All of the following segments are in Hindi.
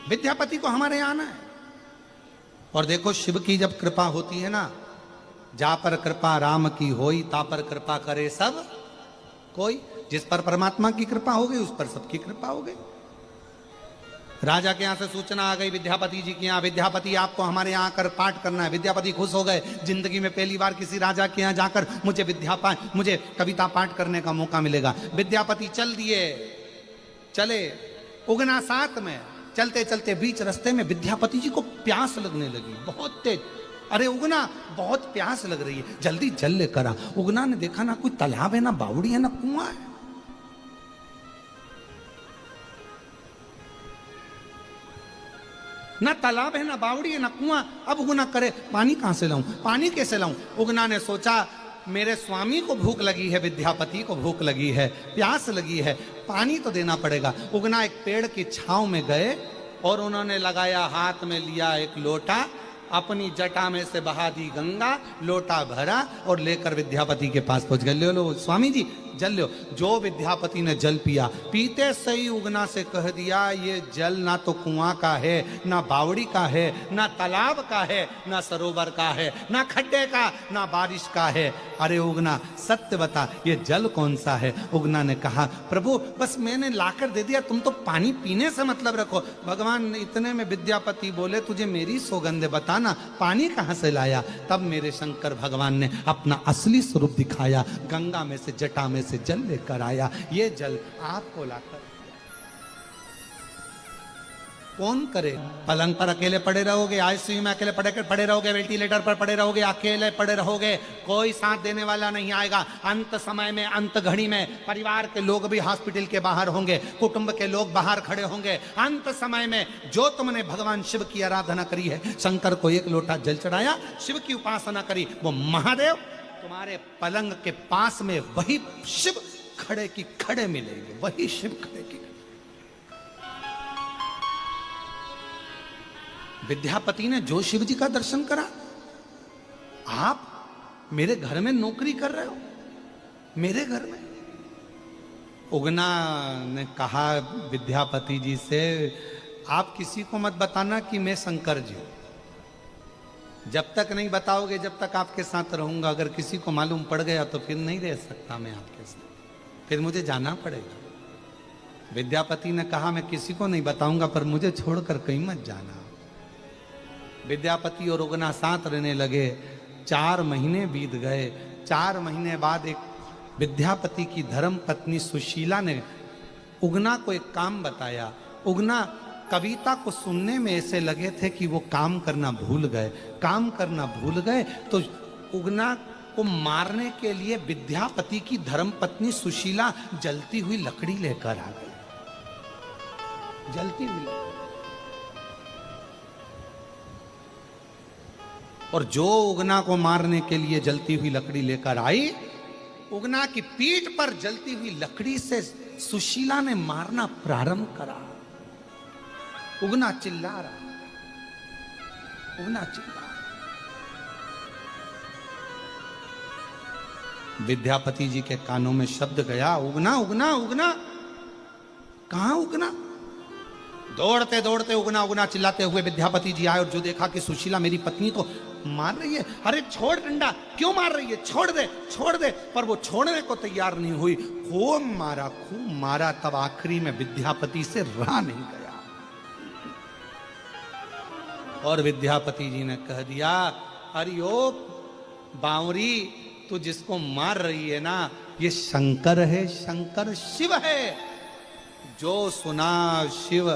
विद्यापति को हमारे यहाँ आना है। और देखो शिव की जब कृपा होती है ना, जा पर कृपा राम की होई, ता पर कृपा करे सब कोई। जिस पर परमात्मा की कृपा हो गई उस पर सबकी कृपा हो गई। राजा के यहाँ से सूचना आ गई विद्यापति जी के यहाँ, विद्यापति आपको हमारे यहाँ आकर पाठ करना है। विद्यापति खुश हो गए, जिंदगी में पहली बार किसी राजा के यहाँ जाकर मुझे कविता पाठ करने का मौका मिलेगा। विद्यापति चल दिए, चले उगना साथ में। चलते चलते बीच रास्ते में विद्यापति जी को प्यास लगने लगी, बहुत तेज। अरे उगना, बहुत प्यास लग रही है, जल्दी जल लेकर आ। उगना ने देखा ना कोई तालाब है, ना बावड़ी है, ना कुआं है। ना तालाब है, ना बावड़ी है, ना कुआं। अब उगना करे पानी कहां से लाऊं, पानी कैसे लाऊं। उगना ने सोचा मेरे स्वामी को भूख लगी है, विद्यापति को भूख लगी है, प्यास लगी है, पानी तो देना पड़ेगा। उगना एक पेड़ की छांव में गए और उन्होंने लगाया, हाथ में लिया एक लोटा, अपनी जटा में से बहा दी गंगा, लोटा भरा और लेकर विद्यापति के पास पहुंच गए। ले लो स्वामी जी जल लो। जो विद्यापति ने जल पिया, पीते सही उगना से कह दिया, ये जल ना तो कुआं का है, ना बावड़ी का है, ना तालाब का है, ना सरोवर का है, ना खड्डे का, ना बारिश का है। अरे उगना सत्य बता, ये जल कौन सा है। उगना ने कहा प्रभु बस मैंने लाकर दे दिया, तुम तो पानी पीने से मतलब रखो। भगवान इतने में विद्यापति बोले तुझे मेरी सौगंध बताना, पानी कहां से लाया। तब मेरे शंकर भगवान ने अपना असली स्वरूप दिखाया, गंगा में से जटा में से जल लेकर आया। ये जल आपको लाकर कौन करे। पलंग पर अकेले पड़े रहोगे, आईसीयू में अकेले पड़े रहोगे, वेंटिलेटर पर पड़े रहोगे, अकेले पड़े रहोगे, कोई साथ देने वाला नहीं आएगा। अंत समय में, अंत घड़ी में परिवार के लोग भी हॉस्पिटल के बाहर होंगे, कुटुंब के लोग बाहर खड़े होंगे। अंत समय में जो तुमने भगवान शिव की आराधना करी है, शंकर को एक लोटा जल चढ़ाया, शिव की उपासना करी, वो महादेव तुम्हारे पलंग के पास में वही शिव खड़े की खड़े मिलेंगे, वही शिव खड़े की। विद्यापति ने जो शिव जी का दर्शन करा। आप मेरे घर में नौकरी कर रहे हो, मेरे घर में। उगना ने कहा विद्यापति जी से, आप किसी को मत बताना कि मैं शंकर जी हूं। जब तक नहीं बताओगे जब तक आपके साथ रहूंगा। अगर किसी को मालूम पड़ गया तो फिर नहीं रह सकता मैं आपके साथ, फिर मुझे जाना पड़ेगा। विद्यापति ने कहा मैं किसी को नहीं बताऊंगा, पर मुझे छोड़कर कहीं मत जाना। विद्यापति और उगना साथ रहने लगे। 4 महीने बीत गए। 4 महीने बाद एक विद्यापति की धर्म पत्नी सुशीला ने उगना को एक काम बताया। उगना कविता को सुनने में ऐसे लगे थे कि वो काम करना भूल गए। काम करना भूल गए तो उगना को मारने के लिए विद्यापति की धर्म पत्नी सुशीला जलती हुई लकड़ी लेकर आ गई। जलती हुई, और जो उगना को मारने के लिए जलती हुई लकड़ी लेकर आई, उगना की पीठ पर जलती हुई लकड़ी से सुशीला ने मारना प्रारंभ करा। उगना चिल्ला रहा, उगना चिल्ला। विद्यापति जी के कानों में शब्द गया, उगना उगना उगना। कहां उगना? दौड़ते दौड़ते उगना चिल्लाते हुए विद्यापति जी आए और जो देखा कि सुशीला मेरी पत्नी तो मार रही है। अरे छोड़ डंडा, क्यों मार रही है, छोड़ दे छोड़ दे। पर वो छोड़ने को तैयार नहीं हुई। खूब मारा। तब आखिरी में विद्यापति से रहा नहीं गया और विद्यापति जी ने कह दिया, अरे ओ बावरी, तू जिसको मार रही है ना, ये शंकर है, शंकर शिव है। जो सुना शिव,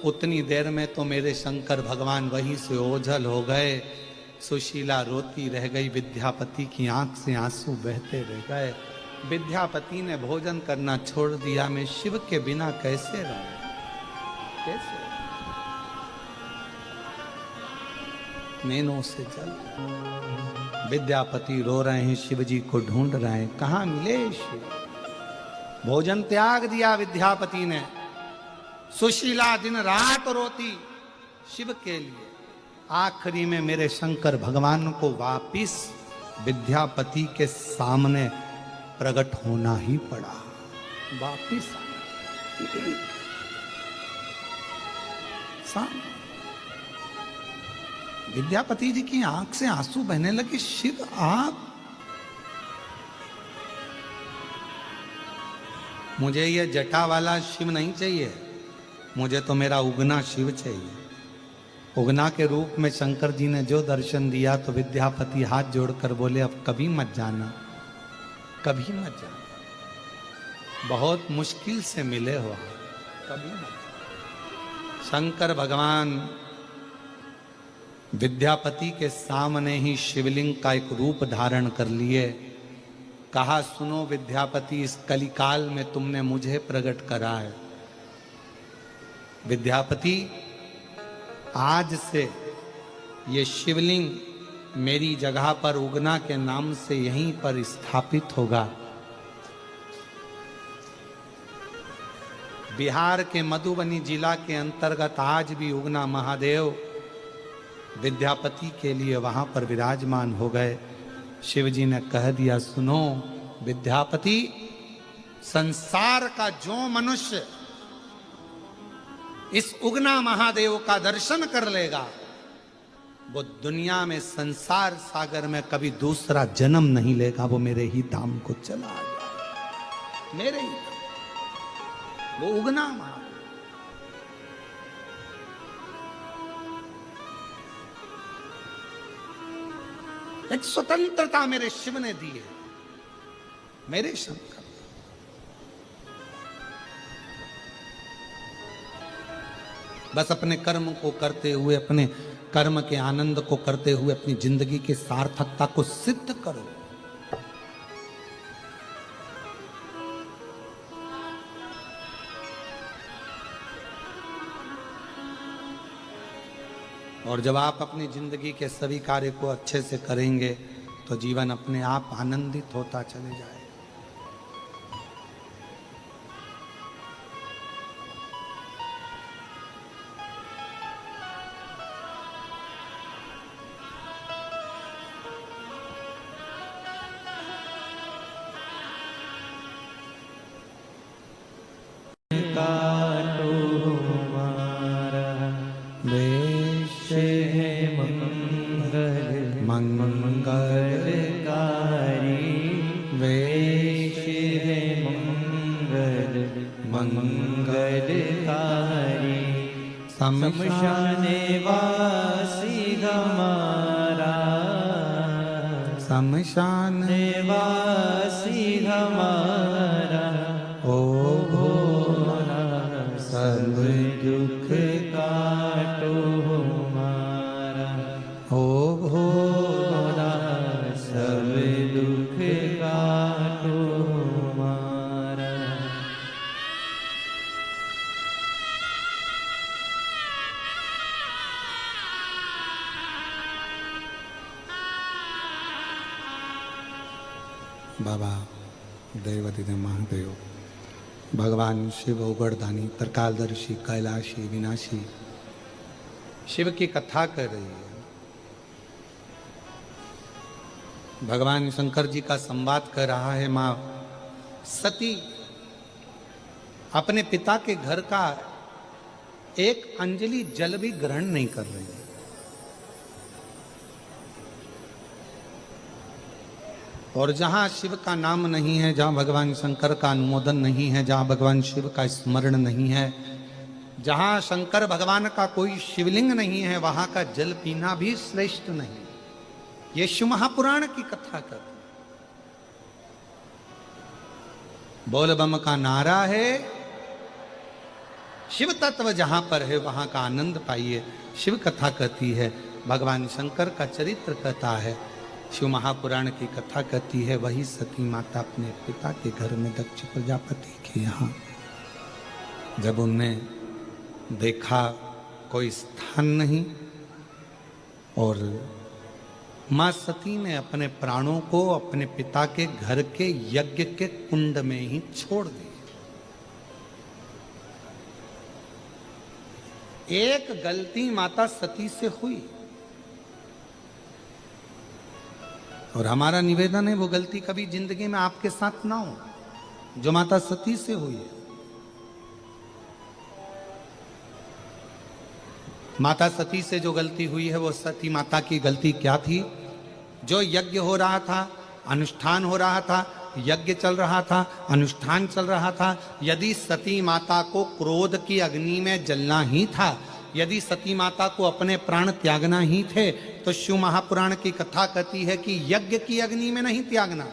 उतनी देर में तो मेरे शंकर भगवान वहीं से ओझल हो गए। सुशीला रोती रह गई, विद्यापति की आंख से आंसू बहते रह गए। विद्यापति ने भोजन करना छोड़ दिया। मैं शिव के बिना कैसे रहूं, कैसे? नैनों से जल। विद्यापति रो रहे हैं, शिव जी को ढूंढ रहे हैं, कहां मिले शिव। भोजन त्याग दिया विद्यापति ने। सुशीला दिन रात रोती शिव के लिए। आखिरी में मेरे शंकर भगवान को वापिस विद्यापति के सामने प्रकट होना ही पड़ा। वापिस परेशान। विद्यापति जी की आंख से आंसू बहने लगे। शिव आप, मुझे ये जटा वाला शिव नहीं चाहिए, मुझे तो मेरा उगना शिव चाहिए। उगना के रूप में शंकर जी ने जो दर्शन दिया तो विद्यापति हाथ जोड़कर बोले अब कभी मत जाना, कभी मत जाना, बहुत मुश्किल से मिले हो, कभी मत जाना। शंकर भगवान विद्यापति के सामने ही शिवलिंग का एक रूप धारण कर लिए। कहा सुनो विद्यापति, इस कलिकाल में तुमने मुझे प्रकट करा है। विद्यापति आज से ये शिवलिंग मेरी जगह पर उगना के नाम से यहीं पर स्थापित होगा। बिहार के मधुबनी जिला के अंतर्गत आज भी उगना महादेव विद्यापति के लिए वहां पर विराजमान हो गए। शिव जी ने कह दिया सुनो विद्यापति, संसार का जो मनुष्य इस उगना महादेव का दर्शन कर लेगा वो दुनिया में संसार सागर में कभी दूसरा जन्म नहीं लेगा, वो मेरे ही धाम को चला जाएगा, मेरे ही धाम, वो उगना महादेव। एक स्वतंत्रता मेरे शिव ने दी है, मेरे शंकर। बस अपने कर्म को करते हुए, अपने कर्म के आनंद को करते हुए अपनी जिंदगी की सार्थकता को सिद्ध करो। और जब आप अपनी जिंदगी के सभी कार्य को अच्छे से करेंगे तो जीवन अपने आप आनंदित होता चले जाएगा। शमशाने वासी हमारा, शमशाने वासी हमारा, ओ भोला सब दुख काटो हमारा, ओ भोला सब दुख काटो हमारा। बाबा देवती ने महादेव, भगवान शिव उगड़दानी, त्रिकालदर्शी, कैलाशी, विनाशी शिव की कथा कर रही है। भगवान शंकर जी का संवाद कर रहा है। मां सती अपने पिता के घर का एक अंजलि जल भी ग्रहण नहीं कर रही है। और जहां शिव का नाम नहीं है, जहां भगवान शंकर का अनुमोदन नहीं है, जहां भगवान शिव का स्मरण नहीं है, जहां शंकर भगवान का कोई शिवलिंग नहीं है, वहां का जल पीना भी श्रेष्ठ नहीं। ये शिव महापुराण की कथा कर, बोल बम का नारा है, शिव तत्व जहां पर है वहां का आनंद पाइए। शिव कथा कहती है, भगवान शंकर का चरित्र कहता है, शिव महापुराण की कथा कहती है। वही सती माता अपने पिता के घर में दक्ष प्रजापति के यहाँ जब उनने देखा कोई स्थान नहीं, और मां सती ने अपने प्राणों को अपने पिता के घर के यज्ञ के कुंड में ही छोड़ दिया। एक गलती माता सती से हुई और हमारा निवेदन है वो गलती कभी जिंदगी में आपके साथ ना हो जो माता सती से हुई है। माता सती से जो गलती हुई है वो सती माता की गलती क्या थी? जो यज्ञ हो रहा था, अनुष्ठान हो रहा था, यज्ञ चल रहा था, अनुष्ठान चल रहा था, यदि सती माता को क्रोध की अग्नि में जलना ही था, यदि सती माता को अपने प्राण त्यागना ही थे, तो शिव महापुराण की कथा कहती है कि यज्ञ की अग्नि में नहीं त्यागना,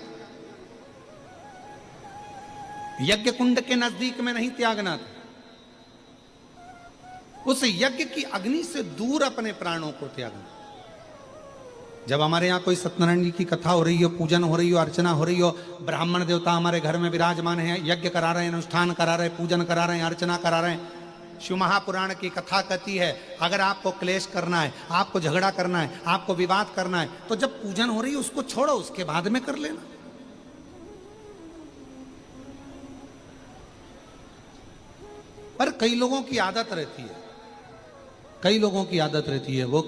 यज्ञ कुंड के नजदीक में नहीं त्यागना था, उस यज्ञ की अग्नि से दूर अपने प्राणों को त्यागना। जब हमारे यहाँ कोई सत्यनारायण जी की कथा हो रही हो, पूजन हो रही हो, अर्चना हो रही हो, ब्राह्मण देवता हमारे घर में विराजमान है, यज्ञ करा रहे हैं, अनुष्ठान करा रहे हैं, पूजन करा रहे हैं, अर्चना करा रहे हैं, शिव महापुराण की कथा कहती है अगर आपको क्लेश करना है, आपको झगड़ा करना है, आपको विवाद करना है, तो जब पूजन हो रही है उसको छोड़ो, उसके बाद में कर लेना। पर कई लोगों की आदत रहती है, कई लोगों की आदत रहती है, वो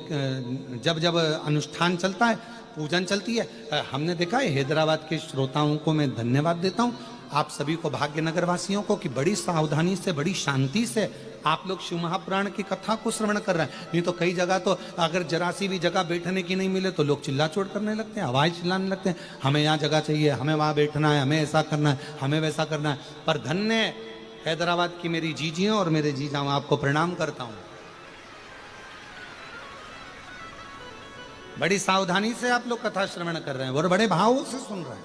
जब जब अनुष्ठान चलता है, पूजन चलती है, हमने देखा है, हैदराबाद के श्रोताओं को मैं धन्यवाद देता हूं, आप सभी को, भाग्यनगर वासियों को, कि बड़ी सावधानी से, बड़ी शांति से आप लोग शिव महापुराण की कथा को श्रवण कर रहे हैं। नहीं तो कई जगह तो अगर जरा सी भी जगह बैठने की नहीं मिले तो लोग चिल्ला चोट करने लगते हैं, आवाज चिल्लाने लगते हैं, हमें यहाँ जगह चाहिए, हमें वहां बैठना है, हमें ऐसा करना है, हमें वैसा करना है। पर धन्य हैदराबाद की मेरी जीजियों और मेरे जीजाओं, आपको प्रणाम करता हूं। बड़ी सावधानी से आप लोग कथा श्रवण कर रहे हैं और बड़े भावों से सुन रहे हैं।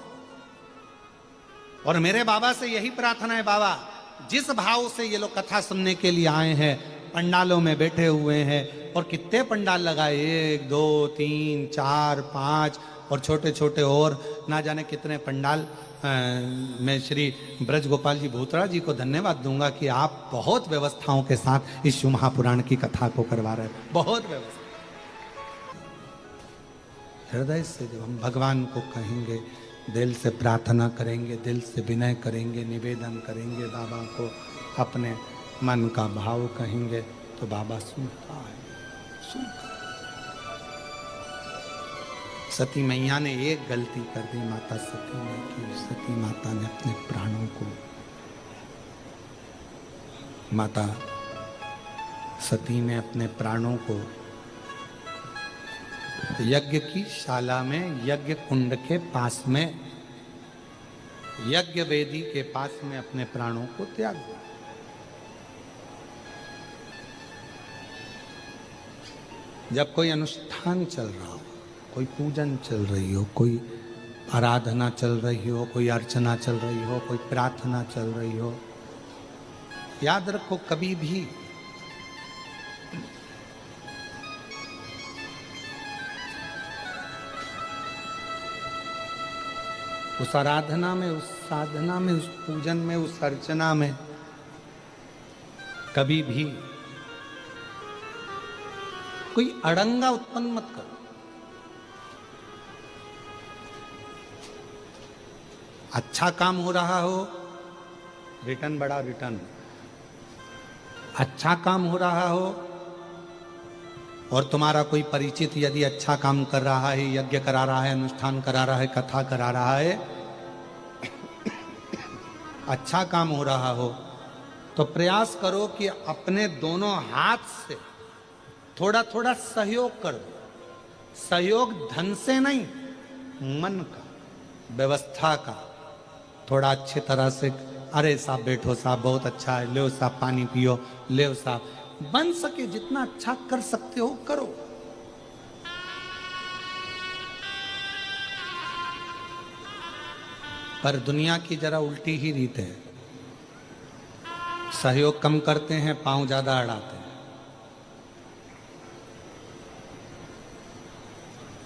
और मेरे बाबा से यही प्रार्थना है, बाबा जिस भाव से ये लोग कथा सुनने के लिए आए हैं, पंडालों में बैठे हुए हैं, और कितने पंडाल लगाए, 1 2 3 4 5 और छोटे छोटे और ना जाने कितने पंडाल। मैं श्री ब्रज गोपाल जी भूतड़ा जी को धन्यवाद दूंगा कि आप बहुत व्यवस्थाओं के साथ इस शिव महापुराण की कथा को करवा रहे हैं, बहुत व्यवस्था। हृदय से जब हम भगवान को कहेंगे, दिल से प्रार्थना करेंगे, दिल से विनय करेंगे, निवेदन करेंगे, बाबा को अपने मन का भाव कहेंगे, तो बाबा सुनता है, सुनता है। सती मैया ने एक गलती कर दी, माता सती ने, कि सती माता ने अपने प्राणों को, माता सती ने अपने प्राणों को यज्ञ की शाला में, यज्ञ कुंड के पास में, यज्ञ वेदी के पास में अपने प्राणों को त्याग दिया। जब कोई अनुष्ठान चल रहा हो, कोई पूजन चल रही हो, कोई आराधना चल रही हो, कोई अर्चना चल रही हो, कोई प्रार्थना चल रही हो, याद रखो कभी भी उस आराधना में, उस साधना में, उस पूजन में, उस अर्चना में कभी भी कोई अड़ंगा उत्पन्न मत करो। अच्छा काम हो रहा हो, रिटर्न बड़ा रिटर्न। अच्छा काम हो रहा हो और तुम्हारा कोई परिचित यदि अच्छा काम कर रहा है, यज्ञ करा रहा है, अनुष्ठान करा रहा है, कथा करा रहा है, अच्छा काम हो रहा हो, तो प्रयास करो कि अपने दोनों हाथ से थोड़ा थोड़ा सहयोग कर दो। सहयोग धन से नहीं, मन का, व्यवस्था का, थोड़ा अच्छी तरह से, अरे साहब बैठो साहब, बहुत अच्छा है, लो साहब पानी पियो, ले साहब, बन सके जितना अच्छा कर सकते हो करो। पर दुनिया की जरा उल्टी ही रीत है, सहयोग कम करते हैं, पांव ज्यादा अड़ाते हैं।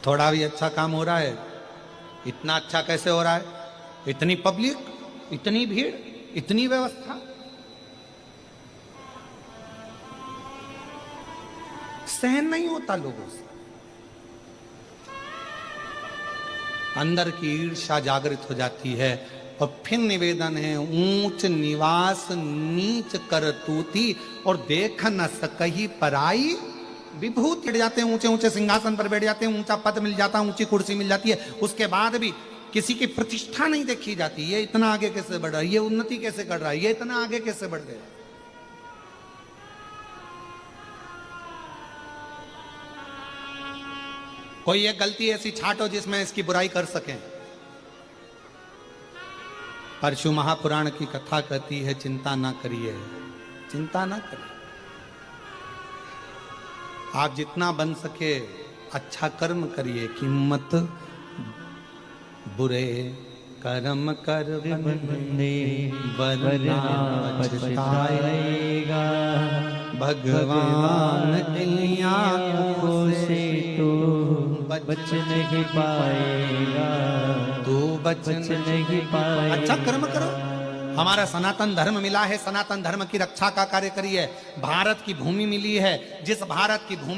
थोड़ा भी अच्छा काम हो रहा है, इतना अच्छा कैसे हो रहा है, इतनी पब्लिक, इतनी भीड़, इतनी व्यवस्था, सहन नहीं होता लोगों से। अंदर की ईर्ष्या जागृत हो जाती है और फिर निवेदन है, ऊंच निवास नीच करतूती और देख न सकही पराई विभूति। बैठ जाते हैं, ऊंचे ऊंचे सिंहासन पर बैठ जाते हैं, ऊंचा पद मिल जाता है, ऊंची कुर्सी मिल जाती है, उसके बाद भी किसी की प्रतिष्ठा नहीं देखी जाती। ये इतना आगे कैसे बढ़ रहा है, ये उन्नति कैसे कर रहा है, ये इतना आगे कैसे बढ़ गया। कोई एक गलती ऐसी छांटो जिसमें इसकी बुराई कर सकें। परशु महापुराण की कथा कहती है, चिंता ना करिए, चिंता ना करिए। आप जितना बन सके अच्छा कर्म करिए, कीमत बुरे कर्म कर बंदे वरना पछताएगा। भगवान की आंखों से तो बच नहीं पाएगा, तू बच नहीं पाएगा। अच्छा कर्म करो। हमारा सनातन धर्म मिला है, सनातन धर्म की रक्षा का कार्य करिए। भारत की भूमि मिली है, जिस भारत की भूमि